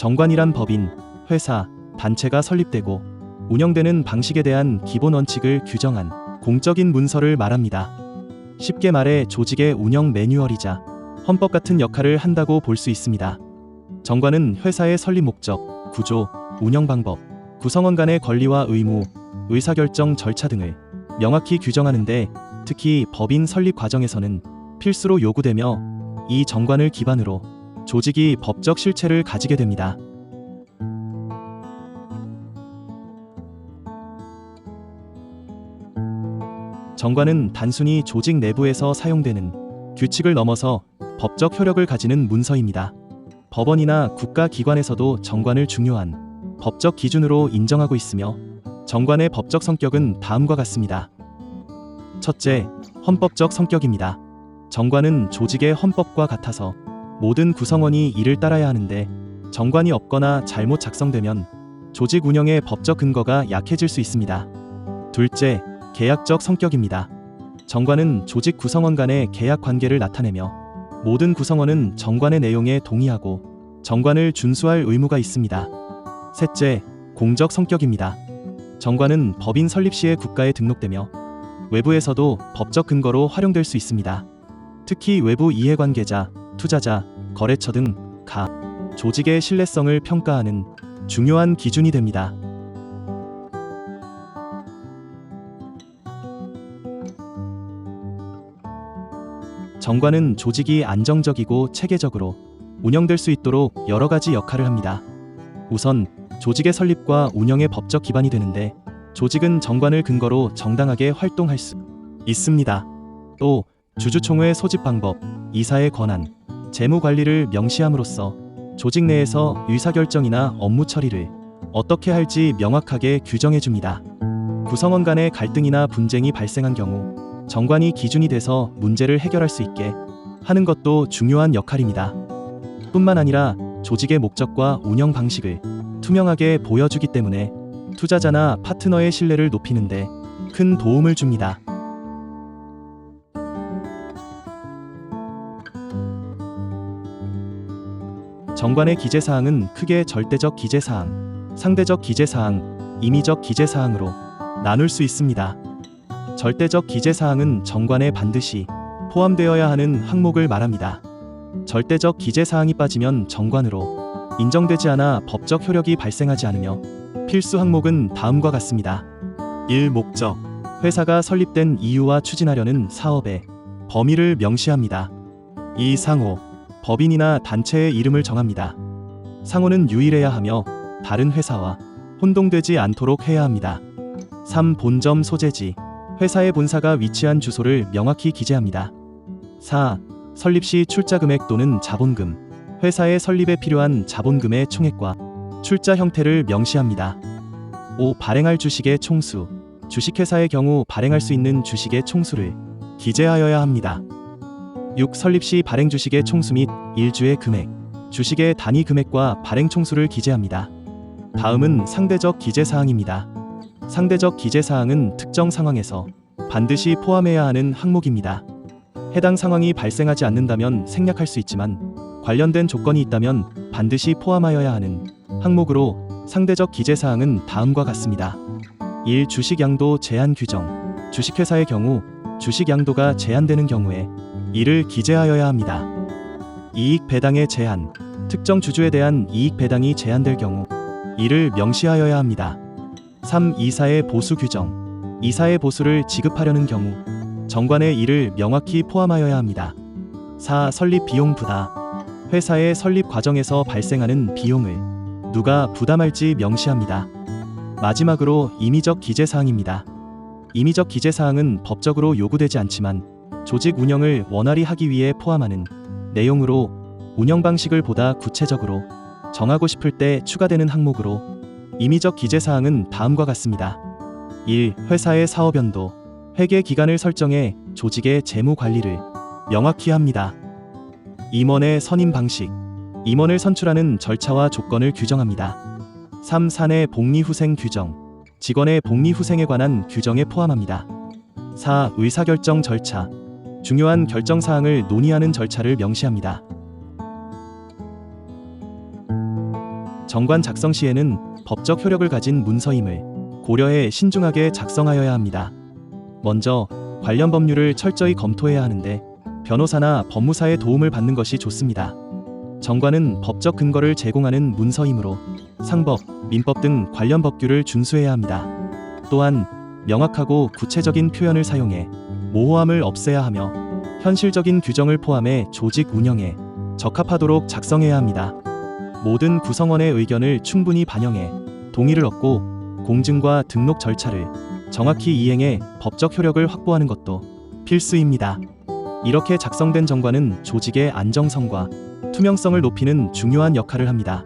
정관이란 법인, 회사, 단체가 설립되고 운영되는 방식에 대한 기본 원칙을 규정한 공적인 문서를 말합니다. 쉽게 말해 조직의 운영 매뉴얼이자 헌법 같은 역할을 한다고 볼 수 있습니다. 정관은 회사의 설립 목적, 구조, 운영 방법, 구성원 간의 권리와 의무, 의사결정 절차 등을 명확히 규정하는데 특히 법인 설립 과정에서는 필수로 요구되며 이 정관을 기반으로 조직이 법적 실체를 가지게 됩니다. 정관은 단순히 조직 내부에서 사용되는 규칙을 넘어서 법적 효력을 가지는 문서입니다. 법원이나 국가기관에서도 정관을 중요한 법적 기준으로 인정하고 있으며 정관의 법적 성격은 다음과 같습니다. 첫째, 헌법적 성격입니다. 정관은 조직의 헌법과 같아서 모든 구성원이 이를 따라야 하는데 정관이 없거나 잘못 작성되면 조직 운영의 법적 근거가 약해질 수 있습니다. 둘째, 계약적 성격입니다. 정관은 조직 구성원 간의 계약 관계를 나타내며 모든 구성원은 정관의 내용에 동의하고 정관을 준수할 의무가 있습니다. 셋째, 공적 성격입니다. 정관은 법인 설립 시에 국가에 등록되며 외부에서도 법적 근거로 활용될 수 있습니다. 특히 외부 이해관계자, 투자자, 거래처 등 조직의 신뢰성을 평가하는 중요한 기준이 됩니다. 정관은 조직이 안정적이고 체계적으로 운영될 수 있도록 여러 가지 역할을 합니다. 우선 조직의 설립과 운영의 법적 기반이 되는데 조직은 정관을 근거로 정당하게 활동할 수 있습니다. 또 주주총회 소집 방법, 이사의 권한, 재무 관리를 명시함으로써 조직 내에서 의사결정이나 업무 처리를 어떻게 할지 명확하게 규정해 줍니다. 구성원 간의 갈등이나 분쟁이 발생한 경우 정관이 기준이 돼서 문제를 해결할 수 있게 하는 것도 중요한 역할입니다. 뿐만 아니라 조직의 목적과 운영 방식을 투명하게 보여주기 때문에 투자자나 파트너의 신뢰를 높이는데 큰 도움을 줍니다. 정관의 기재사항은 크게 절대적 기재사항, 상대적 기재사항, 임의적 기재사항으로 나눌 수 있습니다. 절대적 기재사항은 정관에 반드시 포함되어야 하는 항목을 말합니다. 절대적 기재사항이 빠지면 정관으로 인정되지 않아 법적 효력이 발생하지 않으며 필수 항목은 다음과 같습니다. 1. 목적. 회사가 설립된 이유와 추진하려는 사업의 범위를 명시합니다. 2. 상호. 법인이나 단체의 이름을 정합니다. 상호는 유일해야 하며 다른 회사와 혼동되지 않도록 해야 합니다. 3. 본점 소재지. 회사의 본사가 위치한 주소를 명확히 기재합니다. 4. 설립 시 출자 금액 또는 자본금. 회사의 설립에 필요한 자본금의 총액과 출자 형태를 명시합니다. 5. 발행할 주식의 총수. 주식회사의 경우 발행할 수 있는 주식의 총수를 기재하여야 합니다. 6. 설립 시 발행 주식의 총수 및 일주의 금액, 주식의 단위 금액과 발행 총수를 기재합니다. 다음은 상대적 기재사항입니다. 상대적 기재사항은 특정 상황에서 반드시 포함해야 하는 항목입니다. 해당 상황이 발생하지 않는다면 생략할 수 있지만 관련된 조건이 있다면 반드시 포함하여야 하는 항목으로 상대적 기재사항은 다음과 같습니다. 1. 주식 양도 제한 규정. 주식회사의 경우 주식 양도가 제한되는 경우에 이를 기재하여야 합니다. 이익 배당의 제한. 특정 주주에 대한 이익 배당이 제한될 경우 이를 명시하여야 합니다. 3. 이사의 보수 규정. 이사의 보수를 지급하려는 경우 정관에 이를 명확히 포함하여야 합니다. 4. 설립 비용 부담. 회사의 설립 과정에서 발생하는 비용을 누가 부담할지 명시합니다. 마지막으로 임의적 기재사항입니다. 임의적 기재사항은 법적으로 요구되지 않지만 조직 운영을 원활히 하기 위해 포함하는 내용으로 운영 방식을 보다 구체적으로 정하고 싶을 때 추가되는 항목으로 임의적 기재사항은 다음과 같습니다. 1. 회사의 사업연도. 회계 기간을 설정해 조직의 재무 관리를 명확히 합니다. 임원의 선임 방식. 임원을 선출하는 절차와 조건을 규정합니다. 3. 사내 복리후생 규정. 직원의 복리후생에 관한 규정에 포함합니다. 4. 의사결정 절차. 중요한 결정사항을 논의하는 절차를 명시합니다. 정관 작성 시에는 법적 효력을 가진 문서임을 고려해 신중하게 작성하여야 합니다. 먼저 관련 법률을 철저히 검토해야 하는데 변호사나 법무사의 도움을 받는 것이 좋습니다. 정관은 법적 근거를 제공하는 문서이므로 상법, 민법 등 관련 법규를 준수해야 합니다. 또한 명확하고 구체적인 표현을 사용해 모호함을 없애야 하며 현실적인 규정을 포함해 조직 운영에 적합하도록 작성해야 합니다. 모든 구성원의 의견을 충분히 반영해 동의를 얻고 공증과 등록 절차를 정확히 이행해 법적 효력을 확보하는 것도 필수입니다. 이렇게 작성된 정관은 조직의 안정성과 투명성을 높이는 중요한 역할을 합니다.